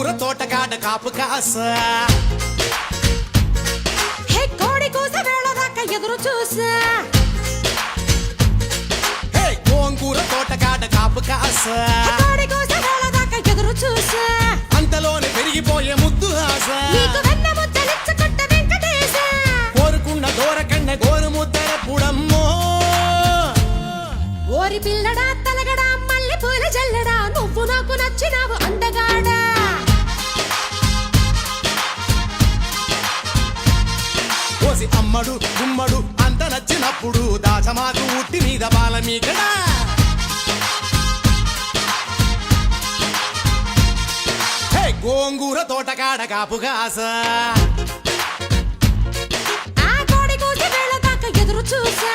గోంగూర తోటకాడ కాపు కాస హే కోడి కూస వేళ దాకా ఎదురు చూసా హే గోంగూర తోటకాడ కాపు కాస కోడి కూస వేళ దాకా ఎదురు చూసా అంతలోనే పెరిగిపోయే ముద్దు ఆశ నీకు వెన్న ముద్దలిచ్చుకుంట వెంకటేశ కోరుకున్న దూరకన్న గోరు ముద్దర పుడమ్మో ఓరి పిల్లడా తలగడా మల్లె పూల జల్లడా నువ్వు నాకు నచ్చినావు అందగాడా కోసి అమ్మడు గుమ్మడు అంత నచ్చినప్పుడు దాచమాకు ఉట్టి మీద బాల మీకడా హే గోంగూర తోటకాడ కాపు కాస ఆ కోడి కూస వేళ దాకా ఎదురు చూసా